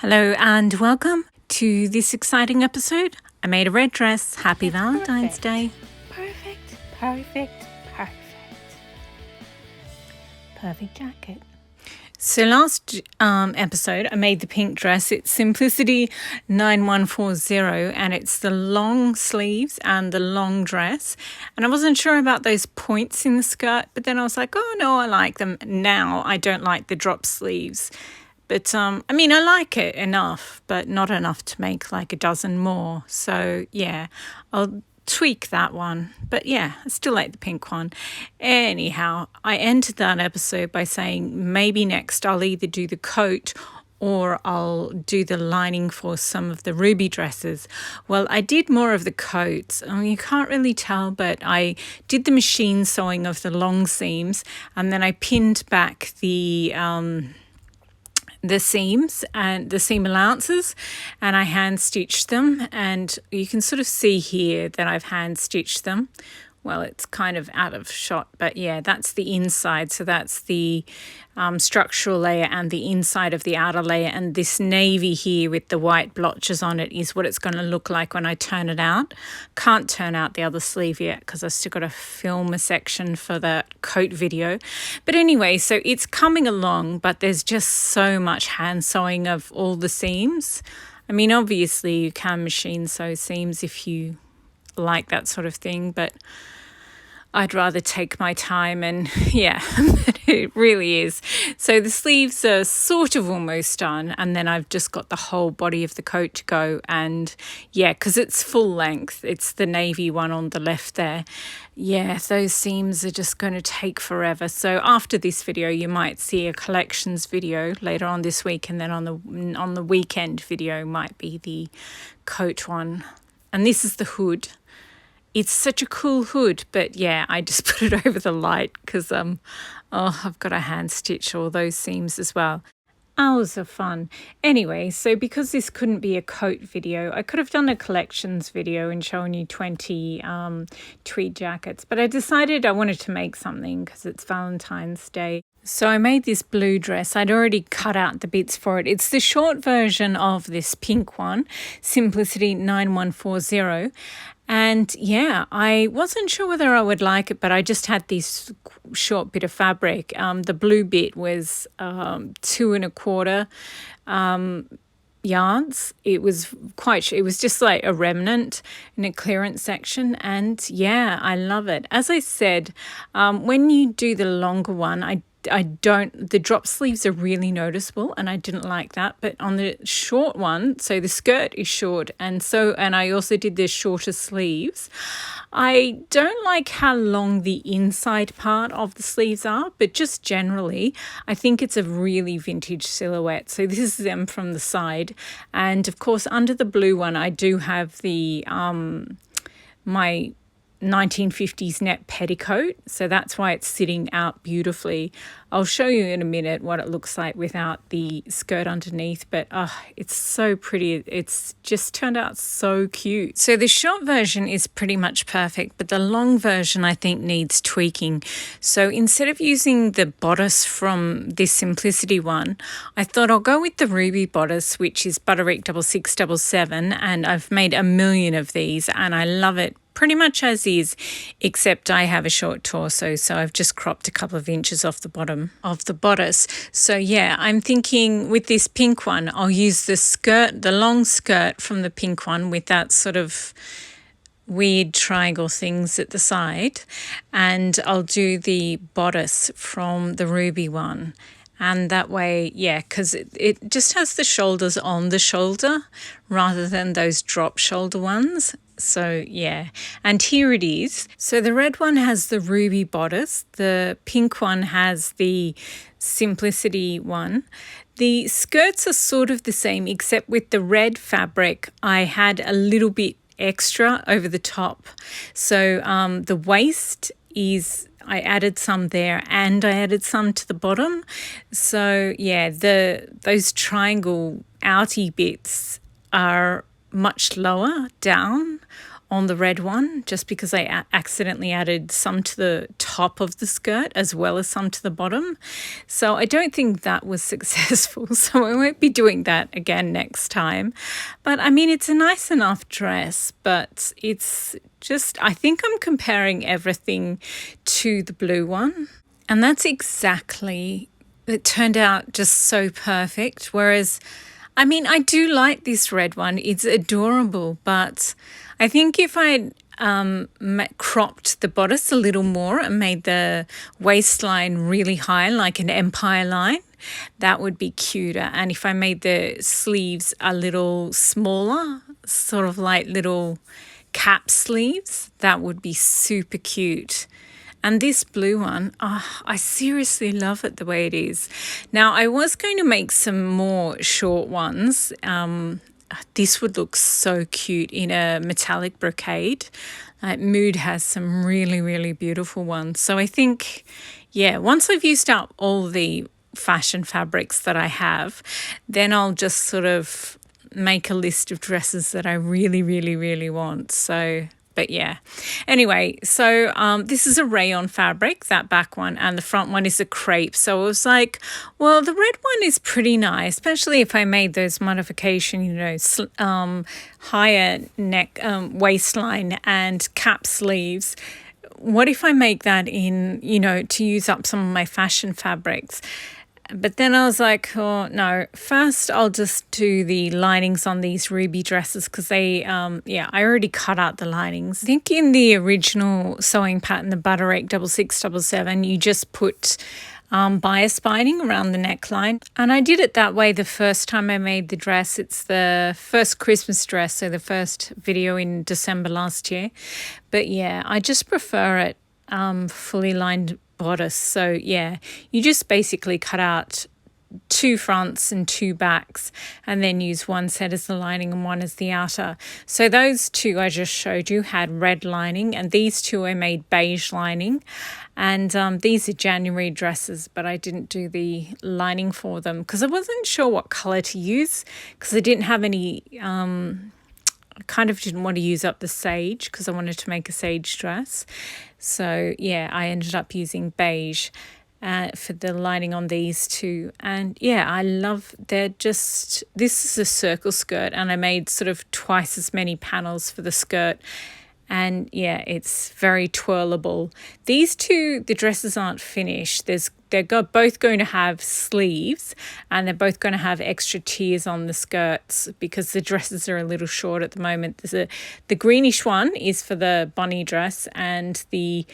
Hello and welcome to this exciting episode. I made a red dress. Happy Valentine's Day. Perfect. Perfect jacket. So last episode, I made the pink dress. It's Simplicity 9140 and it's the long sleeves and the long dress. And I wasn't sure about those points in the skirt, but then I was like, oh no, I like them. Now I don't like the drop sleeves. But, I like it enough, but not enough to make like a dozen more. So, yeah, I'll tweak that one. But, yeah, I still like the pink one. Anyhow, I ended that episode by saying maybe next I'll either do the coat or I'll do the lining for some of the ruby dresses. Well, I did more of the coats. You can't really tell, but I did the machine sewing of the long seams and then I pinned back the seams and the seam allowances, and I hand stitched them, and you can sort of see here that I've hand stitched them. Well, it's kind of out of shot, but yeah, that's the inside. So that's the structural layer and the inside of the outer layer. And this navy here with the white blotches on it is what it's going to look like when I turn it out. Can't turn out the other sleeve yet because I've still got to film a section for the coat video. But anyway, so it's coming along, but there's just so much hand sewing of all the seams. Obviously you can machine sew seams if you like that sort of thing, but I'd rather take my time, and yeah, it really is. So the sleeves are sort of almost done, and then I've just got the whole body of the coat to go. And yeah, because it's full length, it's the navy one on the left there. Yeah, those seams are just going to take forever. So after this video, you might see a collections video later on this week, and then on the weekend video might be the coat one. And this is the hood. It's such a cool hood, but yeah, I just put it over the light because I've got to hand stitch all those seams as well. Hours of fun. Anyway, so because this couldn't be a coat video, I could have done a collections video and shown you 20 tweed jackets, but I decided I wanted to make something because it's Valentine's Day. So I made this blue dress. I'd already cut out the bits for it. It's the short version of this pink one, Simplicity 9140. And yeah, I wasn't sure whether I would like it, but I just had this short bit of fabric. The blue bit was 2 1/4 yards. It was just like a remnant in a clearance section, and yeah, I love it. As I said, when you do the longer one, the drop sleeves are really noticeable, and I didn't like that. But on the short one, so the skirt is short, and I also did the shorter sleeves. I don't like how long the inside part of the sleeves are, but just generally, I think it's a really vintage silhouette. So this is them from the side, and of course under the blue one, I do have the my 1950s net petticoat, so that's why it's sitting out beautifully. I'll show you in a minute what it looks like without the skirt underneath, but it's so pretty. It's just turned out so cute. So the short version is pretty much perfect, but the long version I think needs tweaking. So instead of using the bodice from this Simplicity one, I thought I'll go with the ruby bodice, which is Butterick 6677, and I've made a million of these and I love it pretty much as is, except I have a short torso, so I've just cropped a couple of inches off the bottom of the bodice. So yeah, I'm thinking with this pink one, I'll use the long skirt from the pink one with that sort of weird triangle things at the side, and I'll do the bodice from the ruby one. And that way, yeah, because it just has the shoulders on the shoulder rather than those drop shoulder ones. So yeah, and here it is. So the red one has the ruby bodice. The pink one has the Simplicity one. The skirts are sort of the same, except with the red fabric, I had a little bit extra over the top. So the waist is, I added some there and I added some to the bottom. So yeah, those triangle outy bits are much lower down on the red one, just because I accidentally added some to the top of the skirt as well as some to the bottom. So I don't think that was successful. So I won't be doing that again next time. But I mean, it's a nice enough dress, but it's just, I think I'm comparing everything to the blue one. And that's exactly, it turned out just so perfect. Whereas, I mean, I do like this red one. It's adorable, but I think if I cropped the bodice a little more and made the waistline really high, like an empire line, that would be cuter. And if I made the sleeves a little smaller, sort of like little cap sleeves, that would be super cute. And this blue one, I seriously love it the way it is. Now, I was going to make some more short ones. This would look so cute in a metallic brocade. Mood has some really, really beautiful ones. So I think, yeah, once I've used up all the fashion fabrics that I have, then I'll just sort of make a list of dresses that I really, really, really want. So... but yeah, anyway, so this is a rayon fabric, that back one, and the front one is a crepe. So I was like, well, the red one is pretty nice, especially if I made those modification, you know, higher neck, waistline and cap sleeves. What if I make that in, you know, to use up some of my fashion fabrics? But then I was like, oh, no, first I'll just do the linings on these ruby dresses because they, I already cut out the linings. I think in the original sewing pattern, the Butterick 6677, you just put bias binding around the neckline. And I did it that way the first time I made the dress. It's the first Christmas dress, so the first video in December last year. But yeah, I just prefer it fully lined bodice. So yeah, you just basically cut out 2 fronts and 2 backs and then use one set as the lining and one as the outer. So those 2 I just showed you had red lining, and these 2 I made beige lining. And these are January dresses, but I didn't do the lining for them because I wasn't sure what colour to use because I didn't have any... I kind of didn't want to use up the sage because I wanted to make a sage dress. So yeah, I ended up using beige for the lining on these 2. And yeah, I love, this is a circle skirt and I made sort of twice as many panels for the skirt. And yeah, it's very twirlable. These 2, the dresses aren't finished. They're both going to have sleeves and they're both going to have extra tiers on the skirts because the dresses are a little short at the moment. The greenish one is for the bunny dress, and the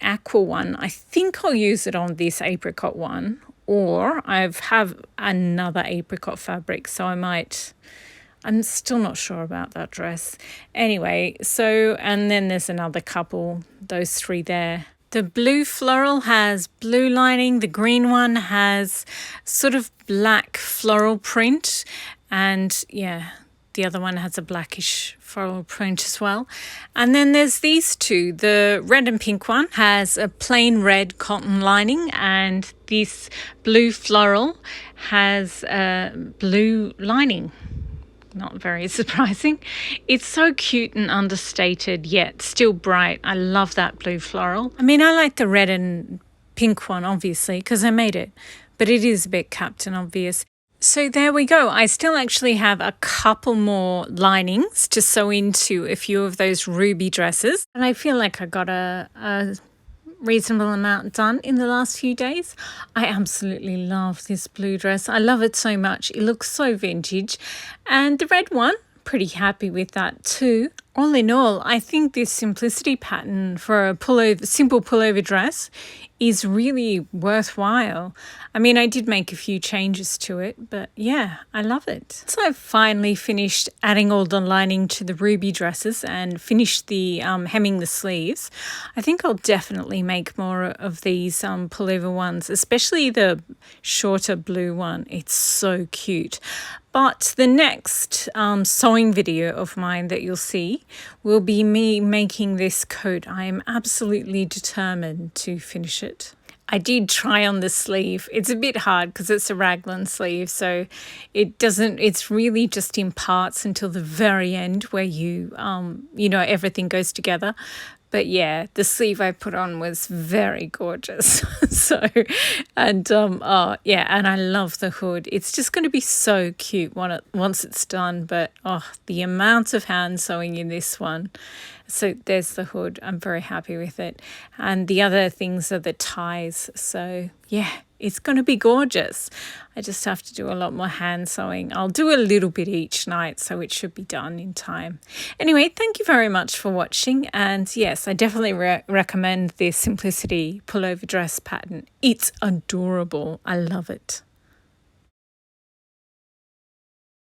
aqua one, I think I'll use it on this apricot one, or I have another apricot fabric, so I'm still not sure about that dress. Anyway, so, and then there's another couple, those 3 there. The blue floral has blue lining. The green one has sort of black floral print. And yeah, the other one has a blackish floral print as well. And then there's these 2. The red and pink one has a plain red cotton lining, and this blue floral has a blue lining. Not very surprising. It's so cute and understated, yet still bright. I love that blue floral. I mean, I like the red and pink one, obviously, because I made it, but it is a bit Captain Obvious. So there we go. I still actually have a couple more linings to sew into a few of those ruby dresses. And I feel like I got a reasonable amount done in the last few days. I absolutely love this blue dress. I love it so much. It looks so vintage. And the red one, pretty happy with that too. All in all, I think this simplicity pattern for a simple pullover dress is really worthwhile. I mean, I did make a few changes to it, but yeah, I love it. So I've finally finished adding all the lining to the ruby dresses and finished the hemming the sleeves. I think I'll definitely make more of these pullover ones, especially the shorter blue one. It's so cute. But the next sewing video of mine that you'll see will be me making this coat. I am absolutely determined to finish it. I did try on the sleeve. It's a bit hard because it's a raglan sleeve, so it's really just in parts until the very end where everything goes together. But yeah, the sleeve I put on was very gorgeous. And I love the hood. It's just going to be so cute once it's done. But the amount of hand sewing in this one. So there's the hood. I'm very happy with it. And the other things are the ties. So yeah, it's going to be gorgeous. I just have to do a lot more hand sewing. I'll do a little bit each night, so it should be done in time. Anyway, thank you very much for watching. And yes, I definitely recommend this Simplicity pullover dress pattern. It's adorable. I love it.